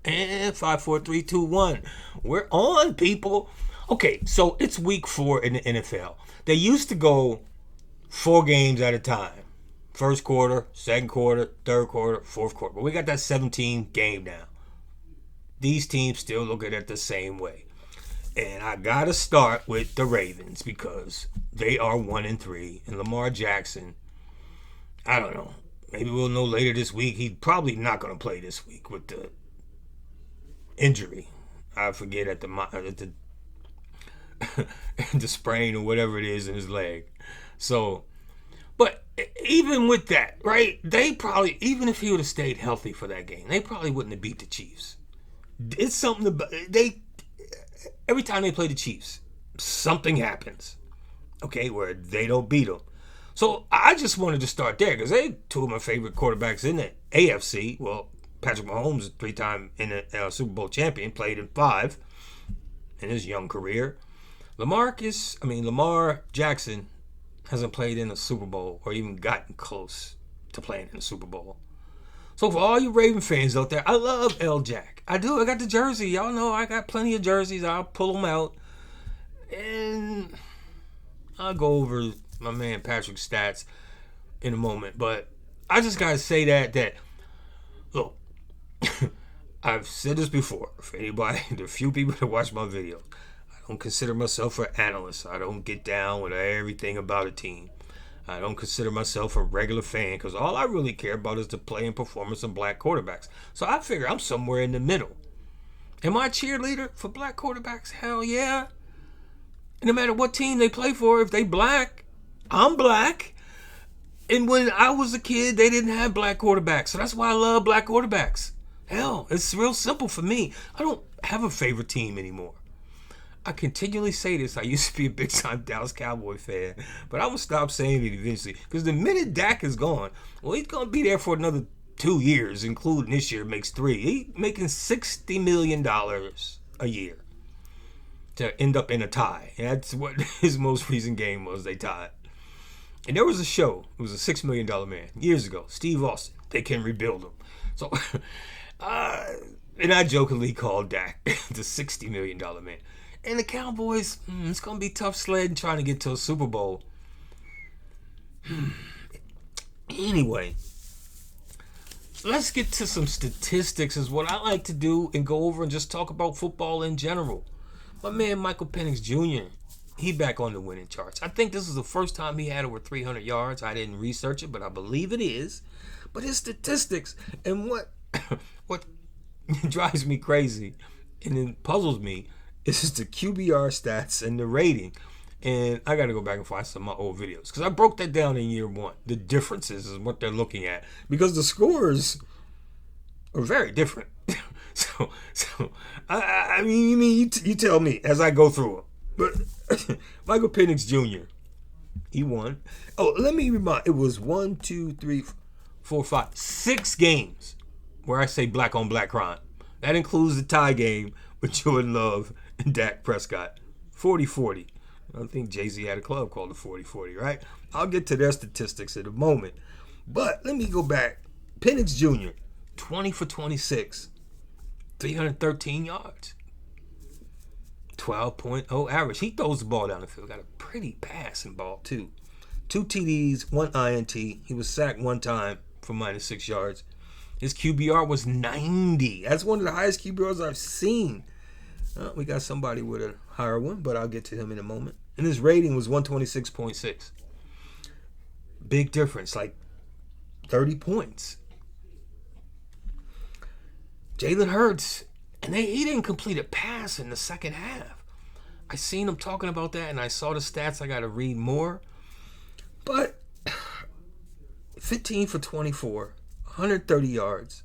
And 5, 4, 3, 2, 1. We're on, people. Okay, so it's week 4 in the NFL. They used to go 4 games at a time. First quarter, second quarter, third quarter, fourth quarter. But we got that 17 game now. These teams still look at it the same way. And I gotta start with the Ravens because they are 1-3. And Lamar Jackson, I don't know. Maybe we'll know later this week. He's probably not gonna play this week with the injury. I forget at the sprain or whatever it is in his leg. So, but even with that, right? They probably, even if he would have stayed healthy for that game, they probably wouldn't have beat the Chiefs. It's something about they. Every time they play the Chiefs, something happens. Okay, where they don't beat them. So I just wanted to start there because they two of my favorite quarterbacks in the AFC. Well, Patrick Mahomes, 3-time in a Super Bowl champion, played in 5 in his young career. Lamar Jackson hasn't played in a Super Bowl or even gotten close to playing in a Super Bowl. So for all you Raven fans out there, I love L. Jack. I do. I got the jersey. Y'all know I got plenty of jerseys. I'll pull them out. And I'll go over my man Patrick's stats in a moment. But I just got to say that look, I've said this before. For anybody, the few people that watch my videos, I don't consider myself an analyst. I don't get down with everything about a team. I don't consider myself a regular fan because all I really care about is the play and performance of black quarterbacks. So I figure I'm somewhere in the middle. Am I a cheerleader for black quarterbacks? Hell yeah. No matter what team they play for, if they black, I'm black. And when I was a kid, they didn't have black quarterbacks. So that's why I love black quarterbacks. Hell, it's real simple for me. I don't have a favorite team anymore. I continually say this. I used to be a big-time Dallas Cowboy fan, but I'm going to stop saying it eventually. Because the minute Dak is gone, well, he's going to be there for another 2 years, including this year makes 3. He's making $60 million a year to end up in a tie. And that's what his most recent game was. They tied. And there was a show. It was a $6 million man years ago. Steve Austin. They can rebuild him. So, and I jokingly called Dak the $60 million man. And the Cowboys, it's going to be tough sledding trying to get to a Super Bowl. Anyway, let's get to some statistics is what I like to do and go over and just talk about football in general. My man Michael Penix Jr., he back on the winning charts. I think this is the first time he had over 300 yards. I didn't research it, but I believe it is. But his statistics and what drives me crazy and it puzzles me is the QBR stats and the rating. And I got to go back and find some of my old videos because I broke that down in year 1. The differences is what they're looking at because the scores are very different. so I mean, you tell me as I go through them. But Michael Penix Jr., he won. Oh, let me remind. It was 1, 2, 3, 4, 5, 6 games where I say black on black crime. That includes the tie game with Jordan Love and Dak Prescott. 40-40. I think Jay-Z had a club called the 40-40, right? I'll get to their statistics in a moment. But let me go back. Penix Jr., 20 for 26. 313 yards. 12.0 average. He throws the ball down the field. Got a pretty passing ball, too. 2 TDs, 1 INT. He was sacked 1 time for -6 yards. His QBR was 90. That's one of the highest QBRs I've seen. We got somebody with a higher one, but I'll get to him in a moment. And his rating was 126.6. Big difference, like 30 points. Jalen Hurts, and he didn't complete a pass in the second half. I seen him talking about that, and I saw the stats. I got to read more. But 15 for 24, 130 yards.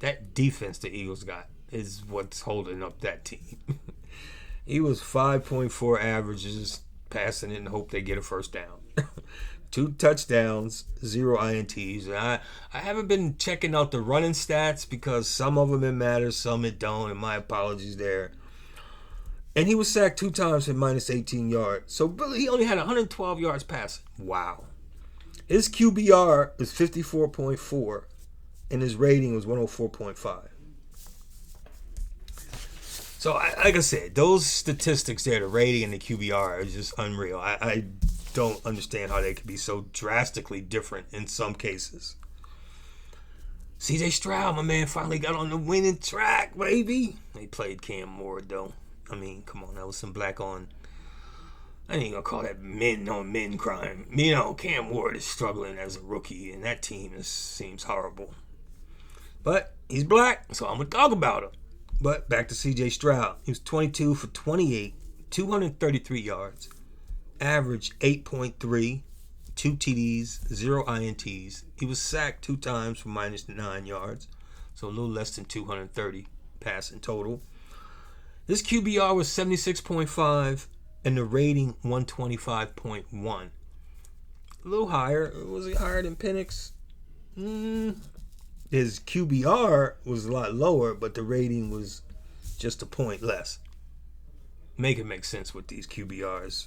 That defense the Eagles got is what's holding up that team. He was 5.4 averages, passing it and hope they get a first down. 2 touchdowns, 0 INTs. And I haven't been checking out the running stats because some of them it matters, some it don't, and my apologies there. And he was sacked 2 times for -18 yards. So Billy, he only had 112 yards passing. Wow. His QBR is 54.4. and his rating was 104.5. So, like I said, those statistics there, the rating and the QBR, are just unreal. I don't understand how they could be so drastically different in some cases. CJ Stroud, my man, finally got on the winning track, baby. They played Cam Ward, though. I mean, come on, that was some black on. I ain't gonna call that men on men crime. You know, Cam Ward is struggling as a rookie, and that team seems horrible. But he's black, so I'm gonna talk about him. But back to CJ Stroud. He was 22 for 28, 233 yards, average 8.3, 2 TDs, 0 INTs. He was sacked 2 times for -9 yards, so a little less than 230 passing total. His QBR was 76.5 and the rating 125.1. A little higher. Was he higher than Penix? His QBR was a lot lower, but the rating was just a point less. Make it make sense with these QBRs.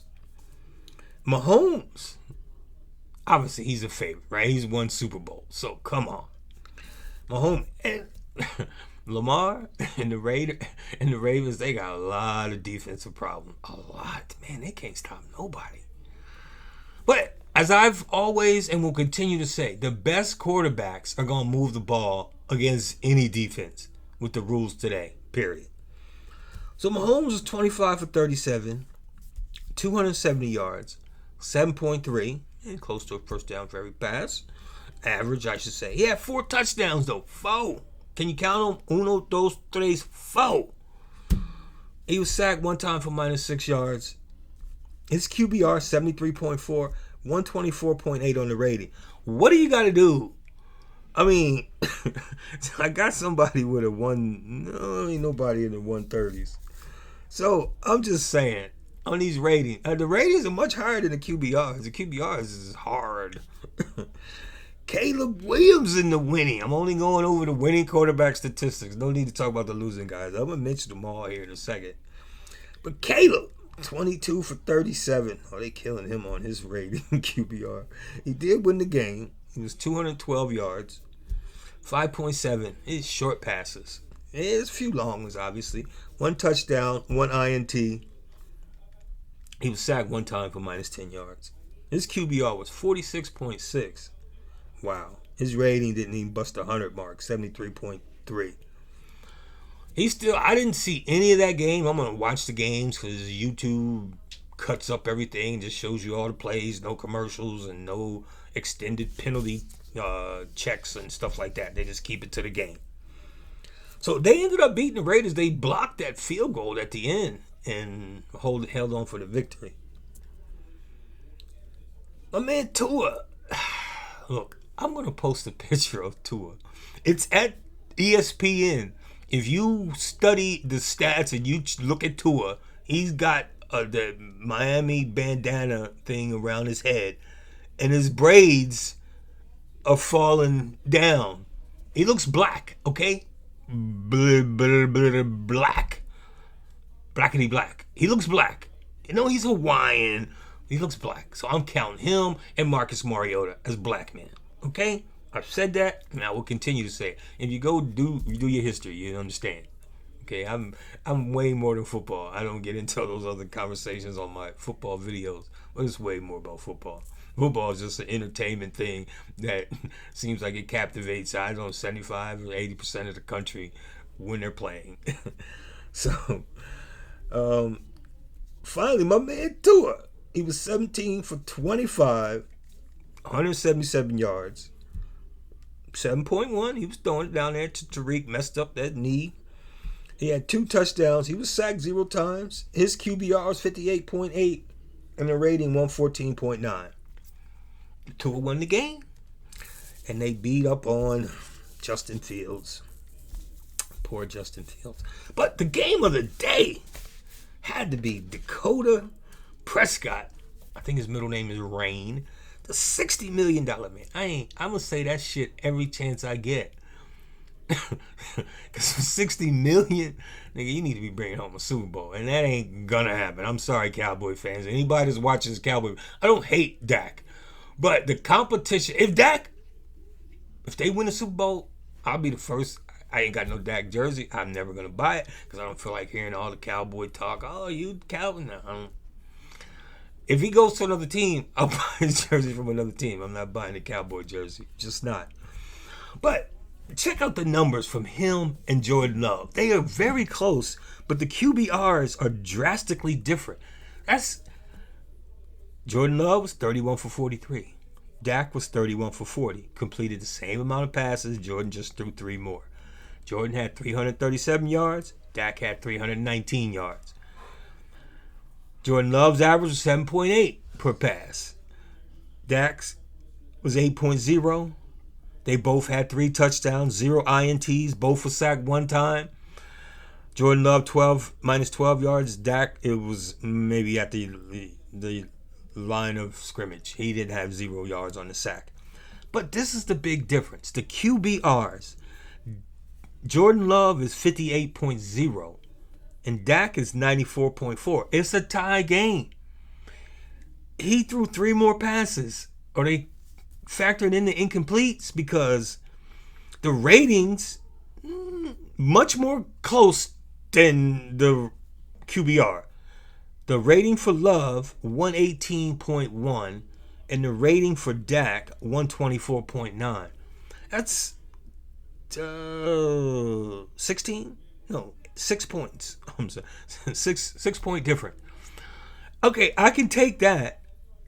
Mahomes, obviously he's a favorite, right? He's won Super Bowl, so come on. Mahomes and Lamar and the Ravens, they got a lot of defensive problems. A lot. Man, they can't stop nobody. But as I've always and will continue to say, the best quarterbacks are going to move the ball against any defense with the rules today, period. So Mahomes was 25 for 37, 270 yards, 7.3, and close to a first down for every pass. Average, I should say. He had 4 touchdowns, though. 4. Can you count them? 1, 2, 3, 4. He was sacked 1 time for -6 yards. His QBR 73.4, 124.8 on the rating. What do you got to do? I mean, I got somebody with a ain't nobody in the 130s. So I'm just saying, on these ratings, the ratings are much higher than the QBRs. The QBRs is hard. Caleb Williams in the winning. I'm only going over the winning quarterback statistics. No need to talk about the losing guys. I'm going to mention them all here in a second. But Caleb, 22 for 37. Oh, they killing him on his rating, QBR. He did win the game. He was 212 yards, 5.7. His short passes. There's a few long ones, obviously. 1 touchdown, 1 INT. He was sacked 1 time for -10 yards. His QBR was 46.6. Wow. His rating didn't even bust the 100 mark, 73.3. I didn't see any of that game. I'm going to watch the games because YouTube cuts up everything, just shows you all the plays, no commercials and no extended penalty checks and stuff like that. They just keep it to the game. So they ended up beating the Raiders. They blocked that field goal at the end and held on for the victory. My man Tua. Look, I'm going to post a picture of Tua. It's at ESPN. If you study the stats and you look at Tua, he's got the Miami bandana thing around his head, and his braids are falling down. He looks black, okay? Black. Blackity black. He looks black. You know, he's Hawaiian. He looks black. So I'm counting him and Marcus Mariota as black men. Okay? I've said that, and I will continue to say it. If you go do your history, you understand. Okay, I'm way more than football. I don't get into those other conversations on my football videos, but it's way more about football. Football is just an entertainment thing that seems like it captivates, I don't know, 75 or 80% of the country when they're playing. So, finally, my man Tua, he was 17 for 25, 177 yards, 7.1. He was throwing it down there to Tariq, messed up that knee. He had 2 touchdowns. He was sacked 0 times. His QBR was 58.8 and the rating 114.9. Tua won the game, and they beat up on Justin Fields. Poor Justin Fields. But the game of the day had to be Dakota Prescott. I think his middle name is Rain. The $60 million man. I'm going to say that shit every chance I get. Because for $60 million, nigga, you need to be bringing home a Super Bowl. And that ain't going to happen. I'm sorry, Cowboy fans. Anybody that's watching this Cowboy, I don't hate Dak. But the competition, if they win the Super Bowl, I'll be the first. I ain't got no Dak jersey. I'm never gonna buy it because I don't feel like hearing all the cowboy talk. Oh, you Cowboy? No, I don't. If he goes to another team, I'll buy his jersey from another team. I'm not buying the Cowboy jersey. Just not. But check out the numbers from him and Jordan Love. They are very close, but the QBRs are drastically different. Jordan Love was 31 for 43. Dak was 31 for 40. Completed the same amount of passes. Jordan just threw 3 more. Jordan had 337 yards. Dak had 319 yards. Jordan Love's average was 7.8 per pass. Dak's was 8.0. They both had 3 touchdowns, 0 INTs. Both were sacked 1 time. Jordan Love minus 12 yards. Dak, it was maybe at the line of scrimmage. He didn't have 0 yards on the sack. But this is the big difference. The QBRs. Jordan Love is 58.0 and Dak is 94.4. It's a tie game. He threw 3 more passes, or they factored in the incompletes because the ratings much more close than the QBR. The rating for Love 118.1 and the rating for Dak 124.9. That's 16? No, 6 points. I'm sorry. 6 point difference. Okay, I can take that,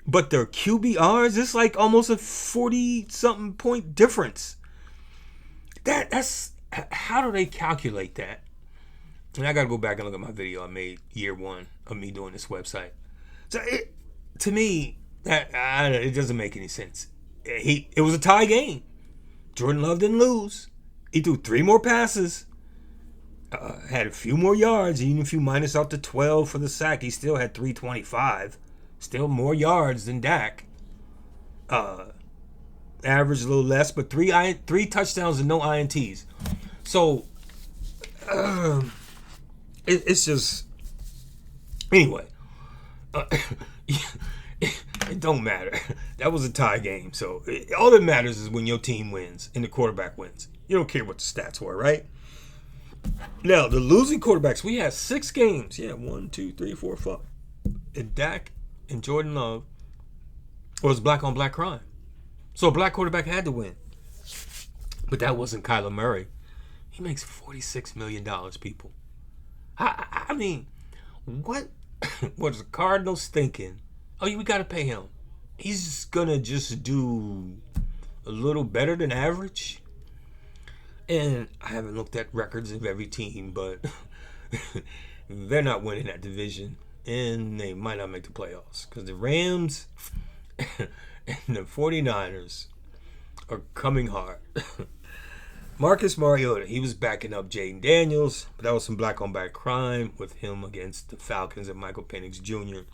but their QBRs, it's like almost a 40-something point difference. That's how do they calculate that? And I got to go back and look at my video I made year 1 of me doing this website. So to me, it doesn't make any sense. It was a tie game. Jordan Love didn't lose. He threw 3 more passes, had a few more yards. Even if you minus out the 12 for the sack, he still had 325. Still more yards than Dak. Average a little less, but 3 touchdowns and no INTs. So it's just anyway. It don't matter. That was a tie game. So all that matters is when your team wins and the quarterback wins. You don't care what the stats were, right? Now, the losing quarterbacks, we had 6 games. Yeah, 1, 2, 3, 4, 5. And Dak and Jordan Love was black on black crime. So a black quarterback had to win. But that wasn't Kyler Murray. He makes $46 million, people. I mean, what was the Cardinals thinking? Oh, we got to pay him. He's going to just do a little better than average. And I haven't looked at records of every team, but they're not winning that division. And they might not make the playoffs. Because the Rams and the 49ers are coming hard. Marcus Mariota, he was backing up Jaden Daniels. But that was some black-on-black crime with him against the Falcons and Michael Penix Jr.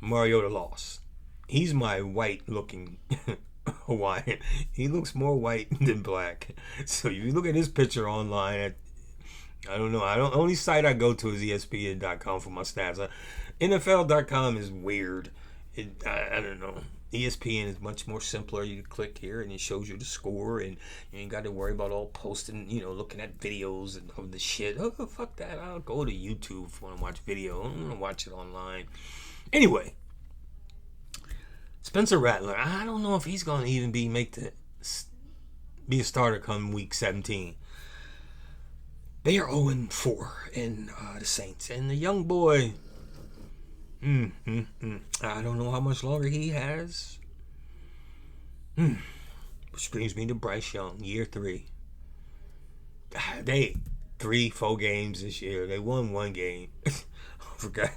Mariota lost. He's my white-looking Hawaiian. He looks more white than black. So if you look at his picture online, I don't know. Only site I go to is ESPN.com for my stats. NFL.com is weird. I don't know. ESPN is much more simpler. You click here and it shows you the score, and you ain't got to worry about all posting, looking at videos and all the shit. Oh, fuck that. I'll go to YouTube if I want to watch video. I don't want to watch it online. Anyway, Spencer Rattler, I don't know if he's going to even be a starter come week 17. They are 0-4 in the Saints. And the young boy, I don't know how much longer he has. Which brings me to Bryce Young, year 3. They 3-4 games this year. They won 1 game. I forgot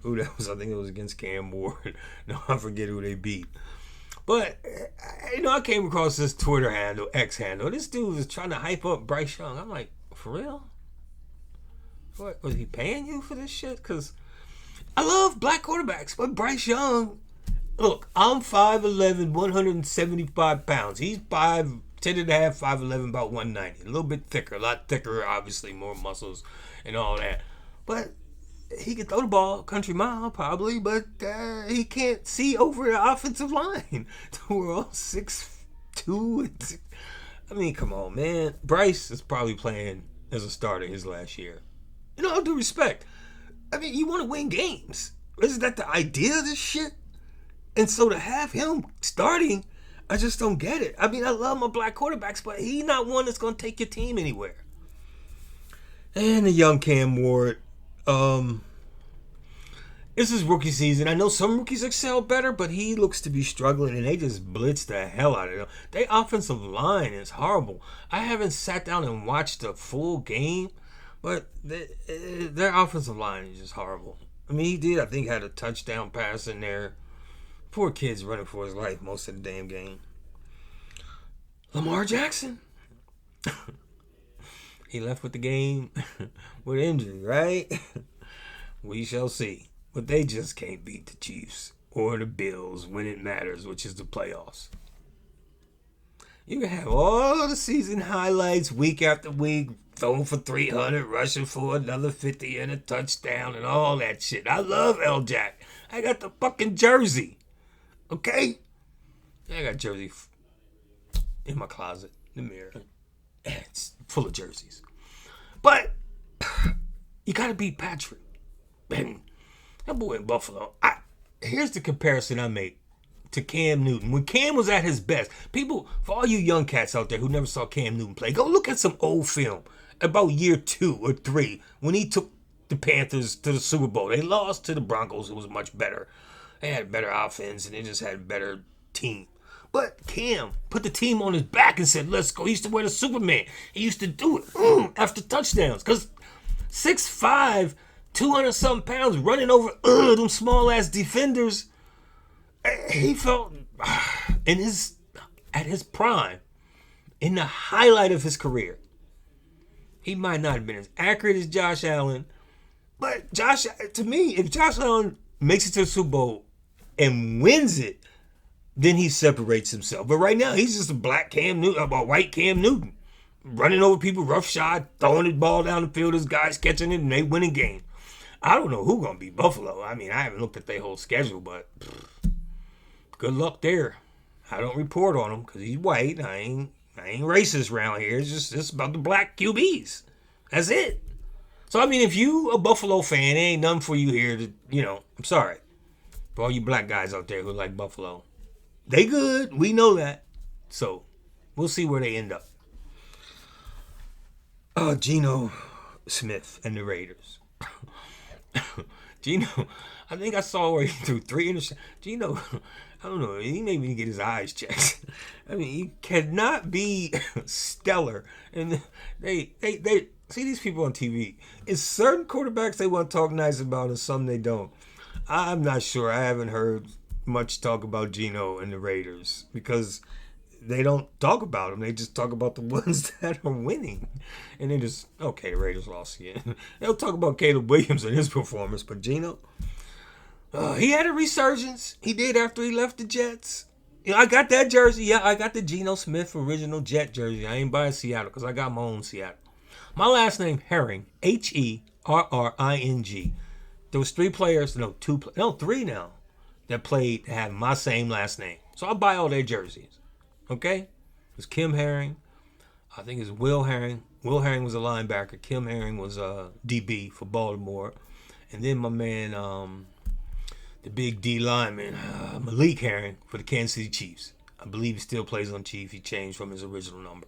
who that was. I think it was against Cam Ward. No, I forget who they beat. But, I came across this Twitter handle, X handle. This dude was trying to hype up Bryce Young. I'm like, for real? What, was he paying you for this shit? Because I love black quarterbacks, but Bryce Young, look, I'm 5'11", 175 pounds. He's 10 and a half, 5'11", about 190. A little bit thicker, a lot thicker, obviously, more muscles and all that. But he can throw the ball country mile, probably, but he can't see over the offensive line. We're all 6'2". I mean, come on, man. Bryce is probably playing as a starter his last year. All due respect. I mean, you want to win games. Isn't that the idea of this shit? And so to have him starting, I just don't get it. I mean, I love my black quarterbacks, but he's not one that's going to take your team anywhere. And the young Cam Ward. This is rookie season. I know some rookies excel better, but he looks to be struggling, and they just blitz the hell out of him. Their offensive line is horrible. I haven't sat down and watched a full game, but their offensive line is just horrible. I mean, he did, I think, had a touchdown pass in there. Poor kid's running for his life most of the damn game. Lamar Jackson. He left with the game with injury, right? We shall see. But they just can't beat the Chiefs or the Bills when it matters, which is the playoffs. You can have all of the season highlights week after week, throwing for 300, rushing for another 50 and a touchdown and all that shit. I love L. Jack. I got the fucking jersey. Okay? I got jersey in my closet, the mirror. It's full of jerseys. But you got to beat Patrick. And that boy in Buffalo. Here's the comparison I make to Cam Newton. When Cam was at his best, people, for all you young cats out there who never saw Cam Newton play, go look at some old film about year 2 or 3 when he took the Panthers to the Super Bowl. They lost to the Broncos, who was much better. They had better offense, and they just had a better team. But Cam put the team on his back and said, let's go. He used to wear the Superman. He used to do it after touchdowns. Because 6'5", 200-something pounds running over them small-ass defenders, he felt at his prime, in the highlight of his career. He might not have been as accurate as Josh Allen, but to me, if Josh Allen makes it to the Super Bowl and wins it, then he separates himself. But right now, he's just a black Cam Newton, a white Cam Newton, running over people, roughshod, throwing the ball down the field, his guys catching it, and they winning games. I don't know who's gonna beat Buffalo. I mean, I haven't looked at their whole schedule, but good luck there. I don't report on him because he's white. I ain't racist around here. It's about the Black QBs. That's it. So I mean, if you a Buffalo fan, there ain't nothing for you here to, I'm sorry. For all you black guys out there who like Buffalo, they good. We know that. So we'll see where they end up. Geno Smith and the Raiders. Geno, I think I saw where he threw 3 interceptions. Geno, I don't know, he made me get his eyes checked. I mean, he cannot be stellar. And they see these people on TV. It's certain quarterbacks they want to talk nice about and some they don't. I'm not sure. I haven't heard much talk about Geno and the Raiders because they don't talk about them. They just talk about the ones that are winning. And they just, okay, the Raiders lost again. They'll talk about Caleb Williams and his performance, but Geno, he had a resurgence. He did after he left the Jets. I got that jersey. Yeah, I got the Geno Smith original Jet jersey. I ain't buying Seattle because I got my own Seattle. My last name, Herring, Herring. There was 3 now that played that had my same last name. So I'll buy all their jerseys. Okay? It's Kim Herring. I think it's Will Herring. Will Herring was a linebacker. Kim Herring was a DB for Baltimore. And then my man, the big D lineman, Malik Herring for the Kansas City Chiefs. I believe he still plays on Chiefs. He changed from his original number.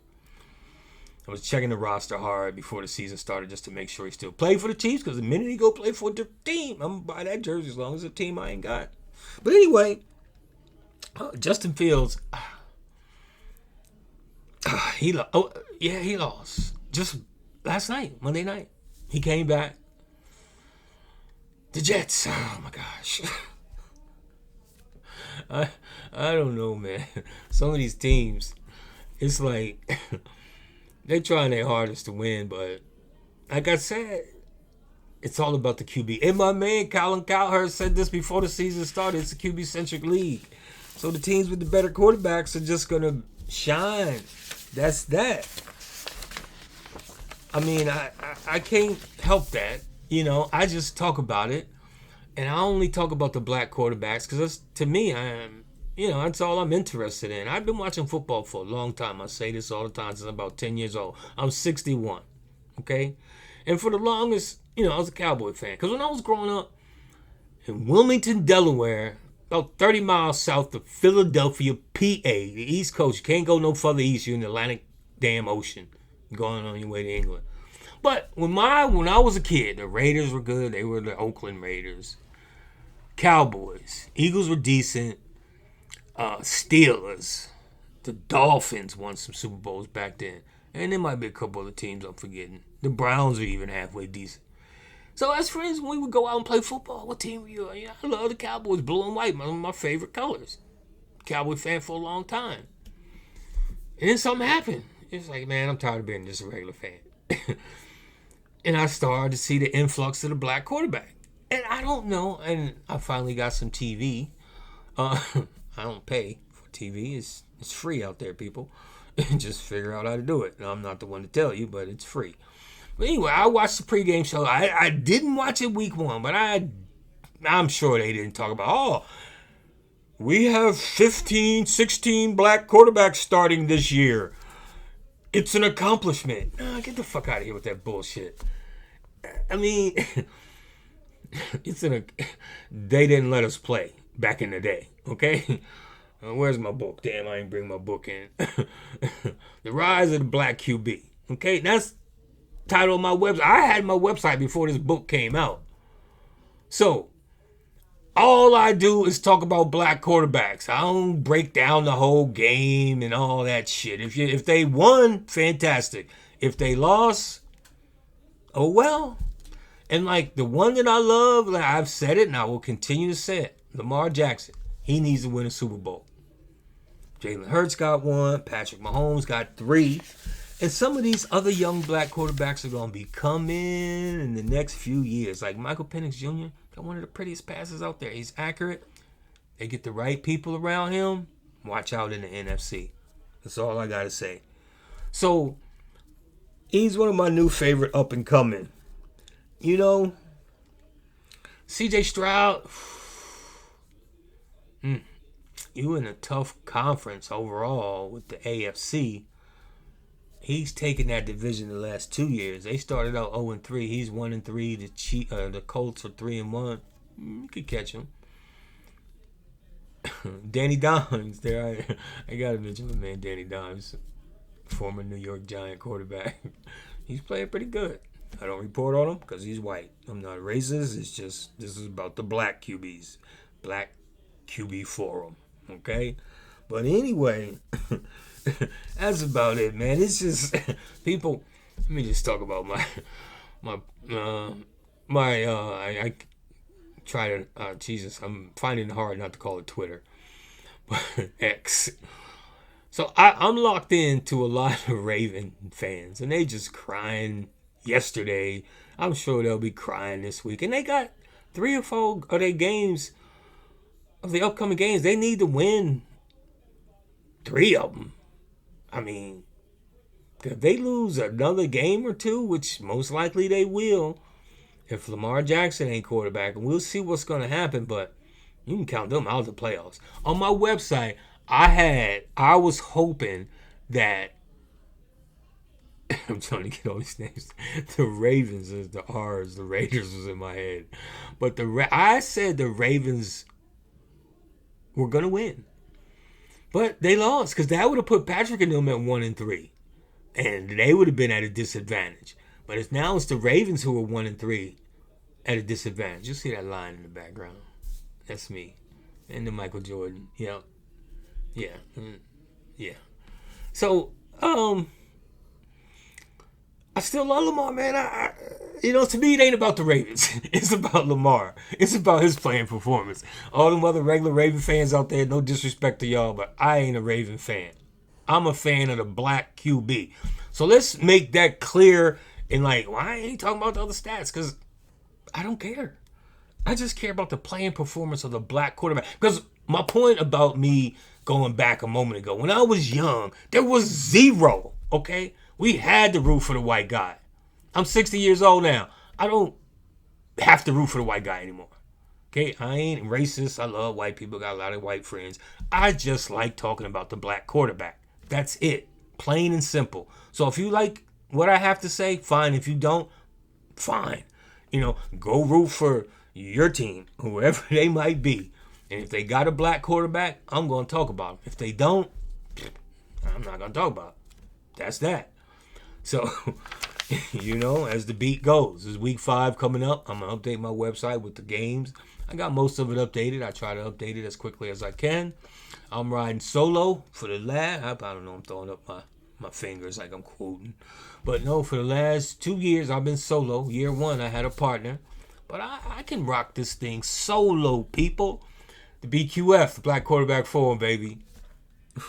I was checking the roster hard before the season started just to make sure he still played for the Chiefs because the minute he go play for a different team, I'm going to buy that jersey as long as it's a team I ain't got. But anyway, Justin Fields, he lost. Just last night, Monday night. He came back. The Jets, oh my gosh. I don't know, man. Some of these teams, it's like they're trying their hardest to win, but like I said, it's all about the QB. And my man Colin Cowherd said this before the season started. It's a QB-centric league. So the teams with the better quarterbacks are just going to shine. That's that. I mean, I can't help that. I just talk about it. And I only talk about the black quarterbacks because to me, that's all I'm interested in. I've been watching football for a long time. I say this all the time since I'm about 10 years old. I'm 61, okay? And for the longest, I was a Cowboy fan. Because when I was growing up in Wilmington, Delaware, about 30 miles south of Philadelphia, PA, the East Coast, you can't go no further east. You're in the Atlantic damn Ocean. You're going on your way to England. But when I was a kid, the Raiders were good. They were the Oakland Raiders. Cowboys. Eagles were decent. Steelers. The Dolphins won some Super Bowls back then. And there might be a couple other teams I'm forgetting. The Browns are even halfway decent. So as friends, when we would go out and play football, what team were you? I love the Cowboys, blue and white, one of my favorite colors. Cowboy fan for a long time. And then something happened. It's like, man, I'm tired of being just a regular fan. And I started to see the influx of the black quarterback. And I don't know. And I finally got some TV. I don't pay for TV. It's free out there, people. Just figure out how to do it. Now, I'm not the one to tell you, but it's free. But anyway, I watched the pregame show. I didn't watch it week one, but I'm sure they didn't talk about, we have 15, 16 black quarterbacks starting this year. It's an accomplishment. Nah, get the fuck out of here with that bullshit. I mean, they didn't let us play back in the day, okay? Where's my book? Damn, I ain't bring my book in. The Rise of the Black QB. Okay, that's the title of my website. I had my website before this book came out. So, all I do is talk about black quarterbacks. I don't break down the whole game and all that shit. If they won, fantastic. If they lost, oh well. And like the one that I love, like I've said it and I will continue to say it. Lamar Jackson. He needs to win a Super Bowl. Jalen Hurts got one. Patrick Mahomes got 3. And some of these other young black quarterbacks are going to be coming in the next few years. Like Michael Penix Jr. got one of the prettiest passes out there. He's accurate. They get the right people around him. Watch out in the NFC. That's all I got to say. So, he's one of my new favorite up and coming. CJ Stroud, you in a tough conference overall with the AFC. He's taken that division the last 2 years. They started out 0-3. He's 1-3. The Colts are 3-1. You could catch him. Danny Dimes there. I gotta mention my man Danny Dimes, former New York Giant quarterback. He's playing pretty good. I don't report on him because he's white. I'm not racist. It's just this is about the Black QBs. Black QB Forum. Okay? But anyway, that's about it, man. It's just people. Let me just talk about I try to Jesus. I'm finding it hard not to call it Twitter, but X. So I'm locked into a lot of Raven fans, and they just crying yesterday. I'm sure they'll be crying this week, and they got 3 or 4 of their games. Of the upcoming games, they need to win 3 of them. I mean, if they lose another game or 2, which most likely they will, if Lamar Jackson ain't quarterback, and we'll see what's going to happen, but you can count them out of the playoffs. On my website, I was hoping that I'm trying to get all these names. The Ravens is the R's. The Raiders was in my head. But I said the Ravens were going to win. But they lost because that would have put Patrick and them at 1-3. And they would have been at a disadvantage. But it's the Ravens who are 1-3 at a disadvantage. You see that line in the background. That's me. And the Michael Jordan. Yeah. Yeah. Yeah. So, I still love Lamar, man. To me, it ain't about the Ravens. It's about Lamar. It's about his playing performance. All them other regular Raven fans out there, no disrespect to y'all, but I ain't a Raven fan. I'm a fan of the Black QB. So let's make that clear. And why ain't he talking about the other stats? Because I don't care. I just care about the playing performance of the black quarterback. Because my point about me going back a moment ago, when I was young, there was 0, okay? We had to root for the white guy. I'm 60 years old now. I don't have to root for the white guy anymore. Okay, I ain't racist. I love white people. Got a lot of white friends. I just like talking about the black quarterback. That's it. Plain and simple. So if you like what I have to say, fine. If you don't, fine. Go root for your team, whoever they might be. And if they got a black quarterback, I'm going to talk about them. If they don't, I'm not going to talk about it. That's that. So, as the beat goes, it's week 5 coming up. I'm going to update my website with the games. I got most of it updated. I try to update it as quickly as I can. I'm riding solo for the last, I don't know, I'm throwing up my fingers like I'm quoting. But no, for the last 2 years, I've been solo. Year 1, I had a partner. But I can rock this thing solo, people. The BQF, the Black Quarterback Forum, baby.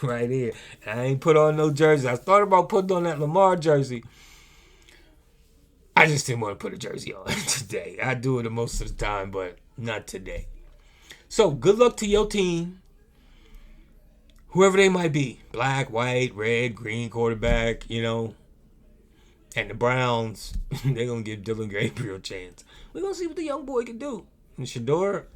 Right here. I ain't put on no jersey. I thought about putting on that Lamar jersey. I just didn't want to put a jersey on today. I do it most of the time, but not today. So, good luck to your team. Whoever they might be. Black, white, red, green quarterback, And the Browns, they're going to give Dylan Gabriel a chance. We're going to see what the young boy can do. And Shador,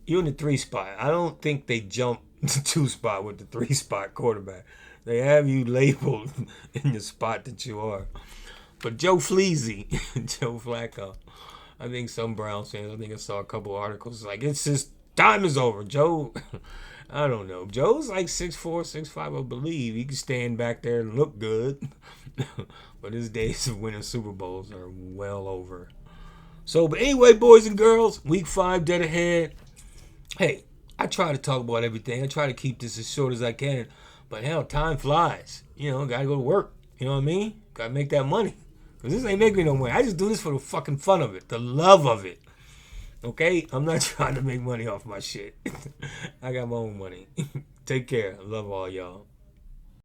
you in the 3 spot. I don't think they jump the 2 spot with the 3 spot quarterback. They have you labeled in the spot that you are. But Joe Flacco, Joe Flacco, I think some Browns fans, I think I saw a couple articles like, it's just, time is over. Joe, I don't know. Joe's like 6'4", 6'5", I believe. He can stand back there and look good. But his days of winning Super Bowls are well over. So, but anyway, boys and girls, week 5 dead ahead. Hey, I try to talk about everything. I try to keep this as short as I can. But hell, time flies. Gotta go to work. You know what I mean? Gotta make that money. Because this ain't making me no money. I just do this for the fucking fun of it. The love of it. Okay? I'm not trying to make money off my shit. I got my own money. Take care. I love all y'all.